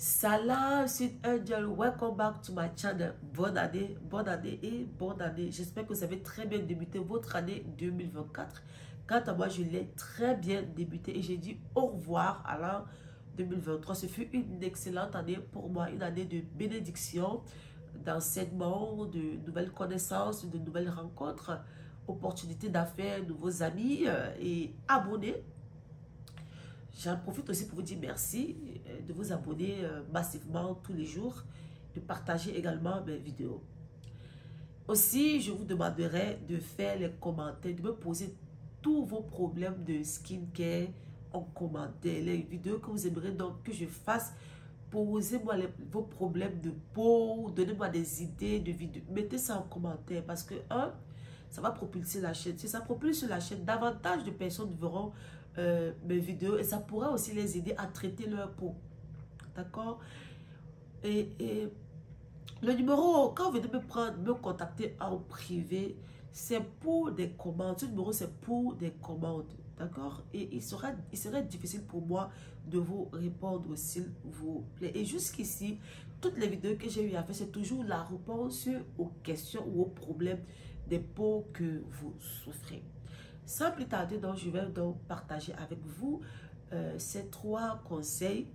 Salam, c'est Angel. Welcome back to my channel. Bonne année et bonne année. J'espère que vous avez très bien débuté votre année 2024. Quant à moi, je l'ai très bien débuté et j'ai dit au revoir à l'an 2023. Ce fut une excellente année pour moi, une année de bénédiction, d'enseignement, de nouvelles connaissances, de nouvelles rencontres, opportunités d'affaires, nouveaux amis et abonnés. J'en profite aussi pour vous dire merci de vous abonner massivement tous les jours, de partager également mes vidéos. Aussi, je vous demanderai de faire les commentaires, de me poser tous vos problèmes de skincare en commentaire. Les vidéos que vous aimeriez donc que je fasse, posez-moi vos problèmes de peau, donnez-moi des idées de vidéos. Mettez ça en commentaire parce que, ça va propulser la chaîne. Si ça propulse la chaîne, davantage de personnes verront mes vidéos et ça pourrait aussi les aider à traiter leur peau. D'accord? Et le numéro, quand vous venez me contacter en privé, c'est pour des commandes. Ce numéro, c'est pour des commandes. D'accord? Et il serait difficile pour moi de vous répondre s'il vous plaît. Et jusqu'ici, toutes les vidéos que j'ai eu à faire, c'est toujours la réponse aux questions ou aux problèmes des peaux que vous souffrez. Sans plus tarder, donc, je vais donc partager avec vous ces 3 conseils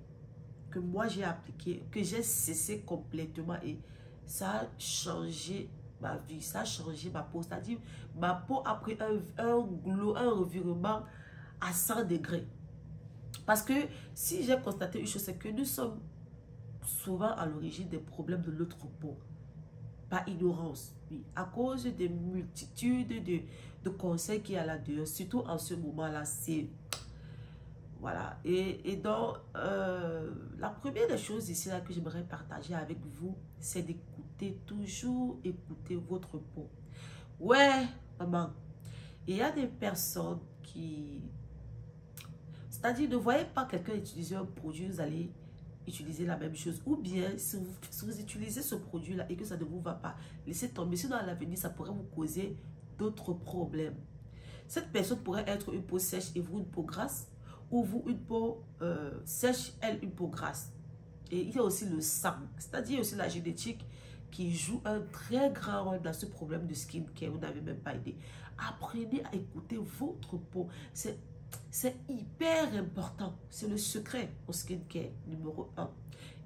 que moi j'ai appliqués, que j'ai cessé complètement et ça a changé ma vie, ça a changé ma peau. C'est-à-dire, ma peau a pris un glow, un revirement à 100 degrés. Parce que si j'ai constaté une chose, c'est que nous sommes souvent à l'origine des problèmes de notre peau. Par ignorance, oui, à cause des multitudes de conseils qu'il y a là-dedans, surtout en ce moment-là, c'est... Voilà, et donc, la première des choses ici là que j'aimerais partager avec vous, c'est d'écouter, toujours écouter votre peau. Ouais, maman, il y a des personnes qui... C'est-à-dire, ne voyez pas quelqu'un utiliser un produit, vous allez utiliser la même chose. Ou bien, si vous utilisez ce produit-là et que ça ne vous va pas, laissez tomber. Sinon, à l'avenir, ça pourrait vous causer d'autres problèmes. Cette personne pourrait être une peau sèche et vous une peau grasse. Ou vous une peau sèche, elle une peau grasse. Et il y a aussi le sang, c'est-à-dire aussi la génétique qui joue un très grand rôle dans ce problème de skincare. Vous n'avez même pas idée. Apprenez à écouter votre peau. C'est hyper important. C'est le secret au skincare numéro 1.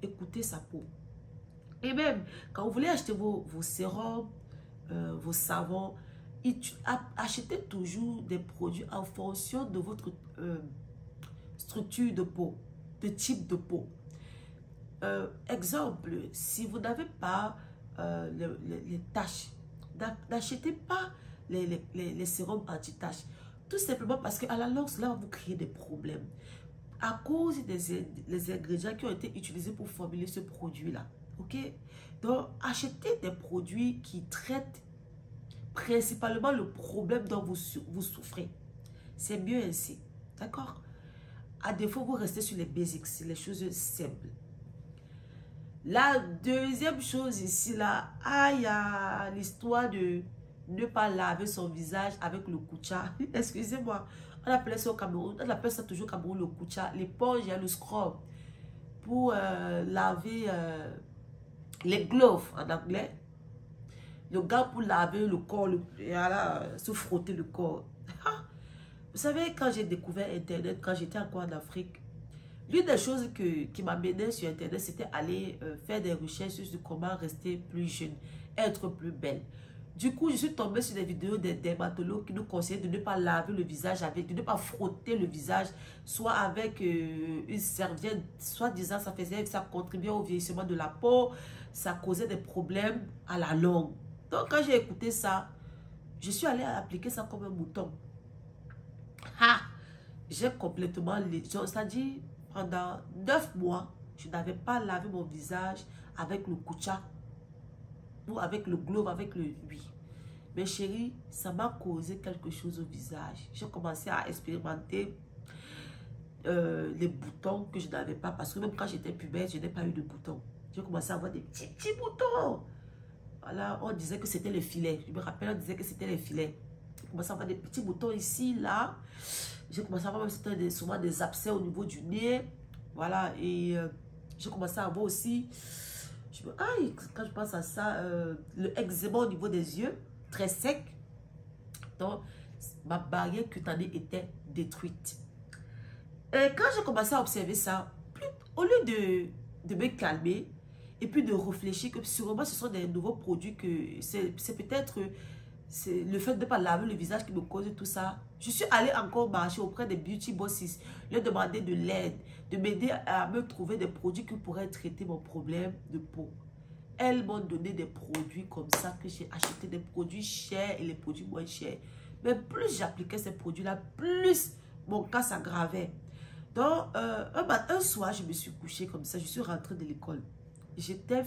Écoutez sa peau. Et même, quand vous voulez acheter vos sérums, vos savons, achetez toujours des produits en fonction de votre structure de peau, de type de peau. Exemple, si vous n'avez pas les taches, n'achetez pas les sérums anti-taches. Tout simplement parce qu'à la longue, cela va vous créer des problèmes. À cause des ingrédients qui ont été utilisés pour formuler ce produit-là. Ok? Donc, achetez des produits qui traitent principalement le problème dont vous souffrez. C'est mieux ainsi. D'accord? À défaut, vous restez sur les basics, les choses simples. La deuxième chose ici, là, il y a l'histoire de ne pas laver son visage avec le koucha. Excusez-moi, on appelait ça au Cameroun, on appelle ça toujours au Cameroun le koucha. L'éponge, il y a le scrub pour laver les gloves en anglais. Le gars pour laver le corps, se frotter le corps. Vous savez, quand j'ai découvert Internet, quand j'étais encore en Afrique, l'une des choses qui m'amenait sur Internet, c'était aller faire des recherches sur comment rester plus jeune, être plus belle. Du coup, je suis tombée sur des vidéos des dermatologues qui nous conseillent de ne pas laver le visage avec, de ne pas frotter le visage, soit avec une serviette, soit disant ça contribuait au vieillissement de la peau, ça causait des problèmes à la longue. Donc, quand j'ai écouté ça, je suis allée appliquer ça comme un mouton. J'ai complètement... C'est-à-dire, pendant 9 mois, je n'avais pas lavé mon visage avec le koucha ou avec le glove, avec le huile. Mais chérie, ça m'a causé quelque chose au visage. J'ai commencé à expérimenter les boutons que je n'avais pas. Parce que même quand j'étais puberre, je n'ai pas eu de boutons. J'ai commencé à avoir des petits boutons. Voilà, on disait que c'était les filets. Je me rappelle, on disait que c'était les filets. J'ai commencé à avoir des petits boutons ici, là. J'ai commencé à avoir souvent des abcès au niveau du nez. Voilà, et J'ai commencé à avoir aussi, aïe, quand je pense à ça, le eczéma au niveau des yeux, très sec. Donc, ma barrière cutanée était détruite. Et quand j'ai commencé à observer ça, au lieu de me calmer et puis de réfléchir que sûrement ce sont des nouveaux produits, que c'est peut-être le fait de ne pas laver le visage qui me cause tout ça. Je suis allée encore marcher auprès des beauty bosses, leur demander de l'aide, de m'aider à me trouver des produits qui pourraient traiter mon problème de peau. Elles m'ont donné des produits comme ça, que j'ai acheté des produits chers et les produits moins chers. Mais plus j'appliquais ces produits-là, plus mon cas s'aggravait. Donc, un soir, je me suis couchée comme ça, je suis rentrée de l'école. J'étais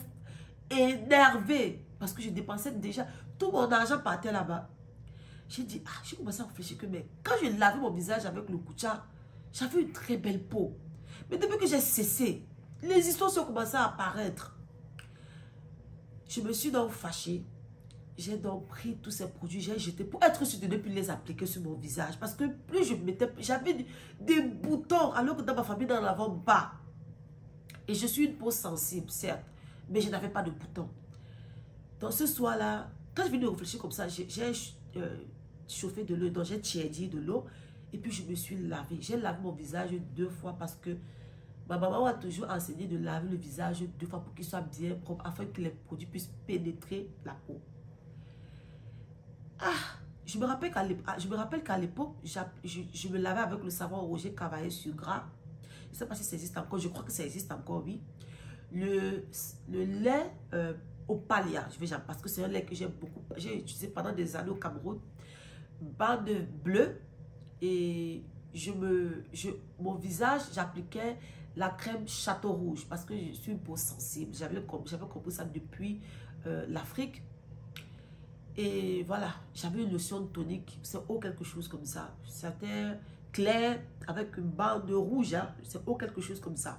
énervée parce que je dépensais déjà, tout mon argent partait là-bas. J'ai dit, ah, j'ai commencé à réfléchir que, mais quand je lavais mon visage avec le Kutcha, j'avais une très belle peau. Mais depuis que j'ai cessé, les histoires sont commencées à apparaître. Je me suis donc fâchée. J'ai donc pris tous ces produits, j'ai jeté pour être sûre de ne plus les appliquer sur mon visage. Parce que plus je mettais, j'avais des boutons, alors que dans ma famille, nous n'en avons pas. Et je suis une peau sensible, certes, mais je n'avais pas de boutons. Donc ce soir-là, quand je venais de réfléchir comme ça, j'ai chauffé de l'eau, donc j'ai tiédi de l'eau, et puis je me suis lavée. J'ai lavé mon visage 2 fois parce que ma maman m'a toujours enseigné de laver le visage 2 fois pour qu'il soit bien propre, afin que les produits puissent pénétrer la peau. Ah, je me rappelle qu'à l'époque, je me lavais avec le savon Roger Cavaillé sur gras. Je ne sais pas si ça existe encore, je crois que ça existe encore, oui. Le lait Opalia, parce que c'est un lait que j'ai utilisé pendant des années au Cameroun. Bande bleue, et mon visage, j'appliquais la crème Château Rouge parce que je suis une peau sensible. J'avais compris ça depuis l'Afrique. Et voilà, j'avais une lotion tonique, c'est haut quelque chose comme ça. C'était clair avec une bande rouge, hein, c'est haut quelque chose comme ça.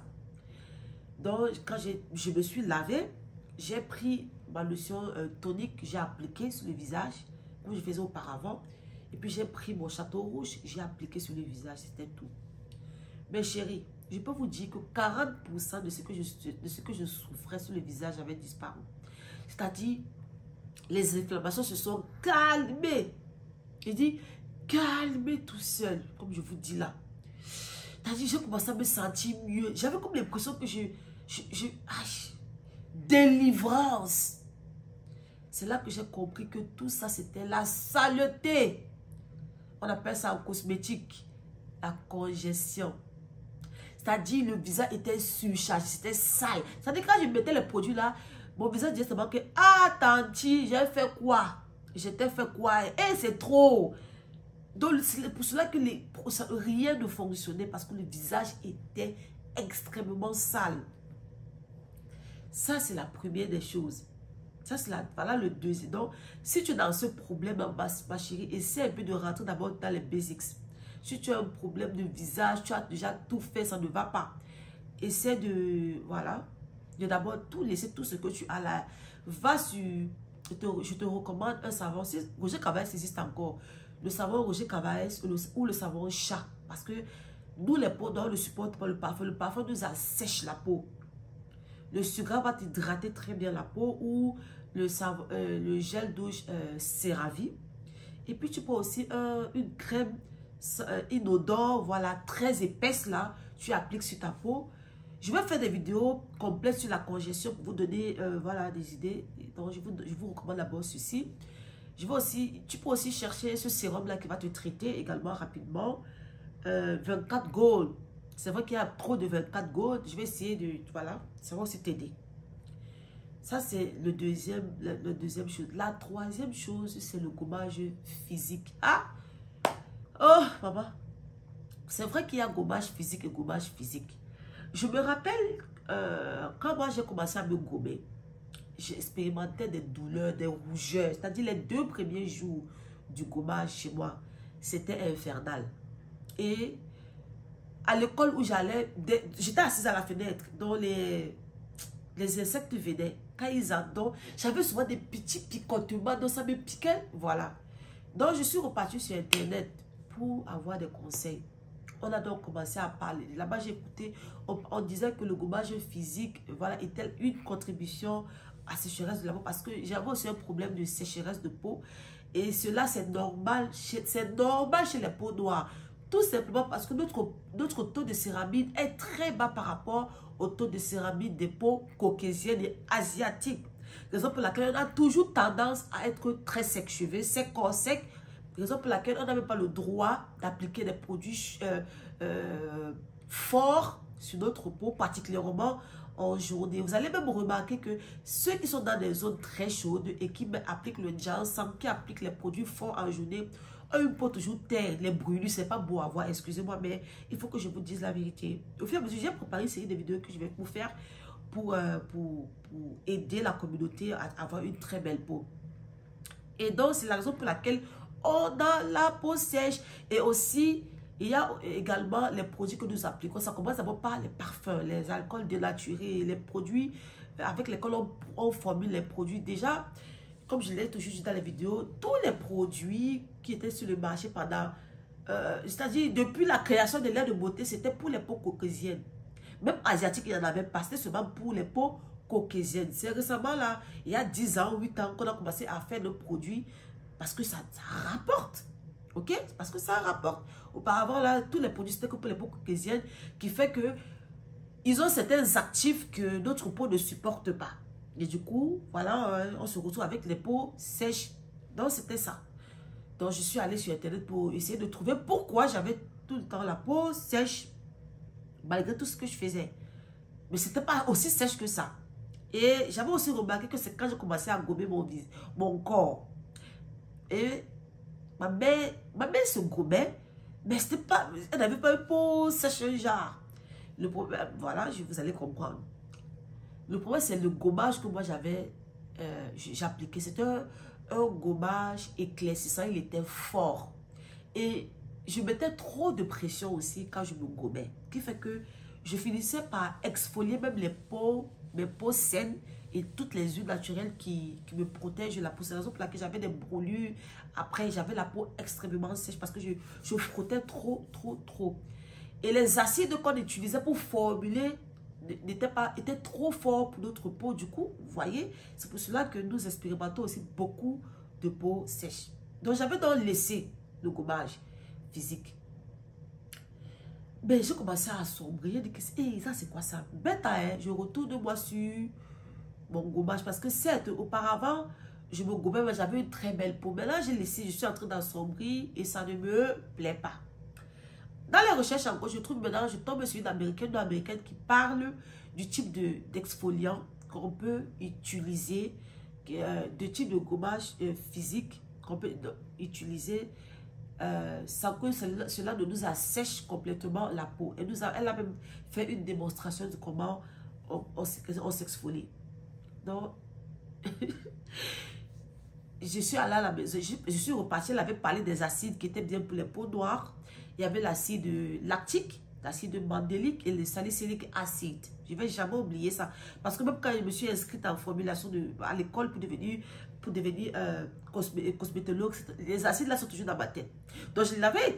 Donc, quand je me suis lavée, j'ai pris ma lotion tonique que j'ai appliquée sur le visage, comme je faisais auparavant. Et puis, j'ai pris mon Château Rouge, j'ai appliqué sur le visage, c'était tout. Mais chérie, je peux vous dire que 40% de ce que je souffrais sur le visage avait disparu. C'est-à-dire, les inflammations se sont calmées. Je dis, calmez tout seul, comme je vous dis là. C'est-à-dire, j'ai commencé à me sentir mieux. J'avais comme l'impression que délivrance. C'est là que j'ai compris que tout ça, c'était la saleté. On appelle ça en cosmétique la congestion. C'est-à-dire, le visage était surchargé, c'était sale. C'est-à-dire, quand je mettais les produits là, mon visage disait seulement que, ah, tanti, j'ai fait quoi? J'étais fait quoi? Et c'est trop. Donc, c'est pour cela que rien ne fonctionnait parce que le visage était extrêmement sale. Ça, c'est la première des choses. Ça, c'est voilà le deuxième. Donc, si tu es dans ce problème, ma chérie, essaie un peu de rentrer d'abord dans les basics. Si tu as un problème de visage, tu as déjà tout fait, ça ne va pas. Essaie de, voilà, de d'abord tout laisser, tout ce que tu as là. Va sur, je te recommande un savon. Roger Cavaillé existe encore. Le savon Roger Cavaillé ou le savon chat. Parce que nous, les peaux, on ne supporte pas le parfum. Le parfum nous assèche la peau. Le sucre va t'hydrater très bien la peau, ou le gel douche CeraVe. Et puis tu peux aussi une crème inodore, voilà, très épaisse là, tu appliques sur ta peau. Je vais faire des vidéos complètes sur la congestion pour vous donner voilà, des idées. Donc je vous recommande d'abord ceci. Tu peux aussi chercher ce sérum là qui va te traiter également rapidement. 24 Gold. C'est vrai qu'il y a trop de 24 Gold. Je vais essayer de, voilà, ça va aussi t'aider. Ça, c'est la deuxième chose. La troisième chose, c'est le gommage physique. Ah! Oh, maman. C'est vrai qu'il y a gommage physique et gommage physique. Je me rappelle, quand moi j'ai commencé à me gommer, j'ai expérimenté des douleurs, des rougeurs. C'est-à-dire les 2 premiers jours du gommage chez moi, c'était infernal. Et à l'école où j'allais, j'étais assise à la fenêtre, dont les insectes venaient. Quand ils entendent, j'avais souvent des petits picotements, donc ça me piquait. Voilà. Donc je suis repartie sur Internet pour avoir des conseils. on a donc commencé à parler. Là-bas, j'ai écouté, on disait que le gommage physique, voilà, était une contribution à la sécheresse de la peau parce que j'avais aussi un problème de sécheresse de peau. Et cela, c'est normal chez les peaux noires. Tout simplement parce que notre taux de céramide est très bas par rapport au taux de céramide des peaux caucasiennes et asiatiques. Raison pour laquelle on a toujours tendance à être très sec cheveux, sec corps sec. Raison pour laquelle on n'a même pas le droit d'appliquer des produits forts sur notre peau, particulièrement en journée. Vous allez même remarquer que ceux qui sont dans des zones très chaudes et qui appliquent le ginseng, qui appliquent les produits forts en journée, ont une peau toujours terre, les brûlures, c'est pas beau à voir, excusez-moi, mais il faut que je vous dise la vérité. Au fur et à mesure, j'ai préparé une série de vidéos que je vais vous faire pour aider la communauté à avoir une très belle peau. Et donc, c'est la raison pour laquelle on a la peau sèche. Et aussi, il y a également les produits que nous appliquons. Ça commence d'abord par les parfums, les alcools dénaturés, les produits avec lesquels on formule les produits. Déjà, comme je l'ai toujours dit dans les vidéos, tous les produits qui étaient sur le marché pendant, c'est-à-dire depuis la création des laits de beauté, c'était pour les peaux caucasiennes. Même asiatiques, il y en avait pas, c'était seulement pour les peaux caucasiennes. C'est récemment là, il y a 10 ans, 8 ans, qu'on a commencé à faire nos produits parce que ça rapporte. Ok? Parce que ça rapporte. Auparavant, là, tous les produits, c'était que pour les peaux caucasiennes, qui fait que ils ont certains actifs que notre peau ne supporte pas. Et du coup, voilà, on se retrouve avec les peaux sèches. Donc, c'était ça. Donc, je suis allée sur Internet pour essayer de trouver pourquoi j'avais tout le temps la peau sèche, malgré tout ce que je faisais. Mais ce n'était pas aussi sèche que ça. Et j'avais aussi remarqué que c'est quand j'ai commencé à gommer mon corps. Et ma mère se gommait, mais c'était pas, elle n'avait pas une peau sèche, genre. Le problème, voilà, vous allez comprendre. Le problème, c'est le gommage que moi j'appliquais. C'était un gommage éclaircissant, il était fort. Et je mettais trop de pression aussi quand je me gommais. Ce qui fait que je finissais par exfolier même mes peaux saines et toutes les huiles naturelles qui me protègent la peau. C'est la raison pour laquelle j'avais des brûlures. Après, j'avais la peau extrêmement sèche parce que je frottais trop. Et les acides qu'on utilisait pour formuler étaient trop forts pour notre peau. Du coup, vous voyez, c'est pour cela que nous expérimentons aussi beaucoup de peau sèche. Donc, j'avais donc laissé le gommage physique. Ben, j'ai commencé à assombrer. J'ai dit que ça, c'est quoi ça? Bête, hein? Je retourne moi sur mon gommage. Parce que certes, auparavant, je me gommais, mais j'avais une très belle peau. Mais là, j'ai laissé, je suis en train d'assombrir et ça ne me plaît pas. Dans les recherches encore, je trouve maintenant, je tombe sur une américaine qui parle du type d'exfoliant qu'on peut utiliser, de type de gommage physique qu'on peut utiliser sans que cela ne nous assèche complètement la peau. Elle a même fait une démonstration de comment on s'exfolie. Donc, je suis allée à la maison, je suis repartie, elle avait parlé des acides qui étaient bien pour les peaux noires. Il y avait l'acide lactique, l'acide mandélique et le salicylique acide. Je ne vais jamais oublier ça. Parce que même quand je me suis inscrite en formulation à l'école pour devenir cosmétologue, les acides là sont toujours dans ma tête. Donc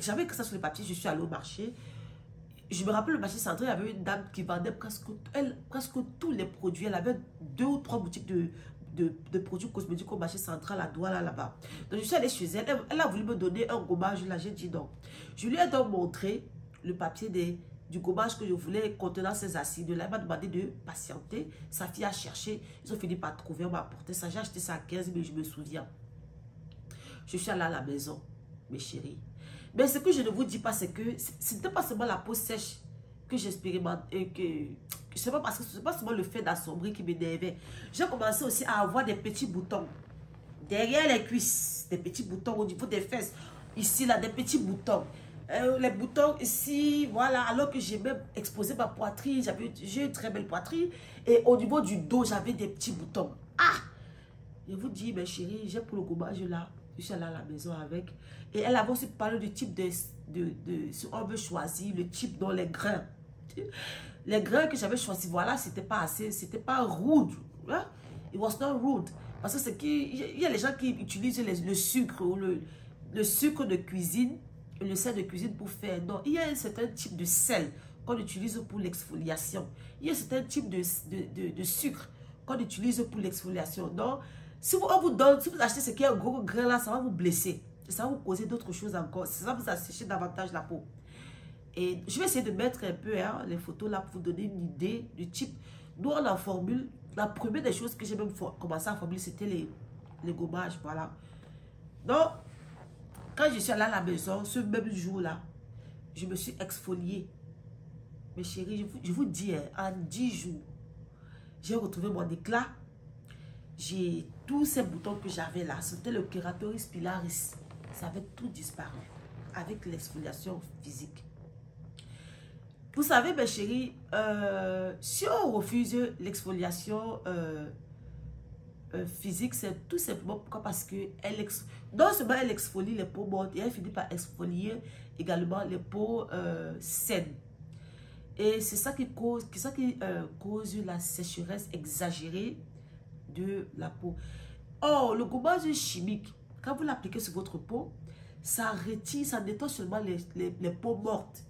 j'avais écrit ça sur le papier, je suis allée au marché. Je me rappelle le marché central, il y avait une dame qui vendait presque tous les produits. Elle avait 2 ou 3 boutiques de produits cosmétiques au marché central à Douala là-bas. Donc je suis allée chez elle, elle a voulu me donner un gommage, là j'ai dit non. Je lui ai donc montré le papier du gommage que je voulais contenant ces acides. Là, elle m'a demandé de patienter. Sa fille a cherché, ils ont fini par trouver, on m'a apporté ça. J'ai acheté ça à 15 000, je me souviens. Je suis allée à la maison, mes chéris. Mais ce que je ne vous dis pas, c'est que ce n'était pas seulement la peau sèche que j'expérimente et que... C'est pas parce que c'est pas seulement le fait d'assombrir qui m'énervait. J'ai commencé aussi à avoir des petits boutons derrière les cuisses, des petits boutons au niveau des fesses. Ici, là, des petits boutons. Les boutons ici, voilà. Alors que j'ai même exposé ma poitrine, j'ai une très belle poitrine. Et au niveau du dos, j'avais des petits boutons. Ah! Je vous dis, mes chéris, j'ai pour le gommage là. Je suis allée à la maison avec. Et elle avait aussi parlé du type si on veut choisir le type dans les grains. Les grains que j'avais choisis, voilà, c'était pas rude. Hein? It was not rude. Parce que c'est qu'il y a les gens qui utilisent le sucre ou le sucre de cuisine le sel de cuisine pour faire. Non, il y a un certain type de sel qu'on utilise pour l'exfoliation. Il y a un certain type de sucre qu'on utilise pour l'exfoliation. Donc, si on vous donne, si vous achetez ce qui est un gros grain là, ça va vous blesser. Ça va vous causer d'autres choses encore. Ça va vous assécher davantage la peau. Et je vais essayer de mettre un peu les photos là pour vous donner une idée du type. Nous, on la formule. La première des choses que j'ai même commencé à formuler, c'était les gommages. Voilà. Donc, quand je suis allée à la maison, ce même jour-là, je me suis exfoliée. Mes chéris, je vous dis, en 10 jours, j'ai retrouvé mon éclat. J'ai tous ces boutons que j'avais là. C'était le Keratoris pilaris. Ça avait tout disparu avec l'exfoliation physique. Vous savez, mes chéris, si on refuse l'exfoliation physique, c'est tout simplement pourquoi? Parce que non seulement elle exfolie les peaux mortes, et elle finit par exfolier également les peaux saines. Et c'est ça qui cause la sécheresse exagérée de la peau. Or, le gommage chimique, quand vous l'appliquez sur votre peau, ça retire, ça nettoie seulement les peaux mortes.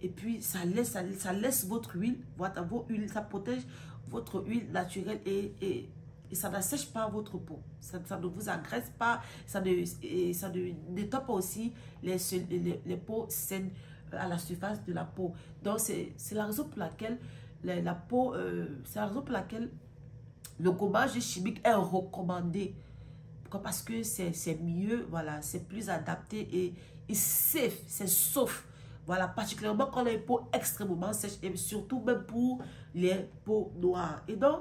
Et puis, ça laisse votre huile, vos huiles, ça protège votre huile naturelle et ça n'assèche pas votre peau. Ça ne vous agresse pas, ça ne nettoie pas aussi les peaux saines à la surface de la peau. Donc, c'est la raison pour laquelle la peau, c'est la raison pour laquelle le gommage chimique est recommandé. Pourquoi? Parce que c'est mieux, voilà, c'est plus adapté et safe, c'est sauf. Voilà, particulièrement quand on a une peau extrêmement sèche et surtout même pour les peaux noires. Et donc,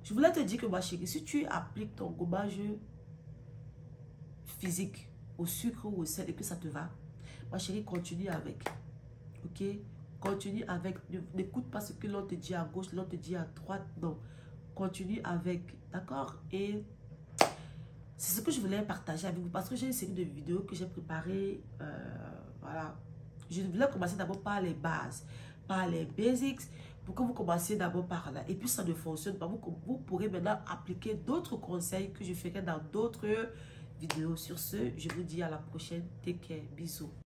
je voulais te dire que ma chérie, si tu appliques ton gommage physique au sucre ou au sel et que ça te va, ma chérie, continue avec. Ok? Continue avec. N'écoute pas ce que l'on te dit à gauche, l'on te dit à droite. Non. Continue avec. D'accord? Et c'est ce que je voulais partager avec vous parce que j'ai une série de vidéos que j'ai préparées. Voilà. Je voulais commencer d'abord par les bases, par les basics, pour que vous commenciez d'abord par là. Et puis ça ne fonctionne pas. Vous pourrez maintenant appliquer d'autres conseils que je ferai dans d'autres vidéos. Sur ce, je vous dis à la prochaine. Take care. Bisous.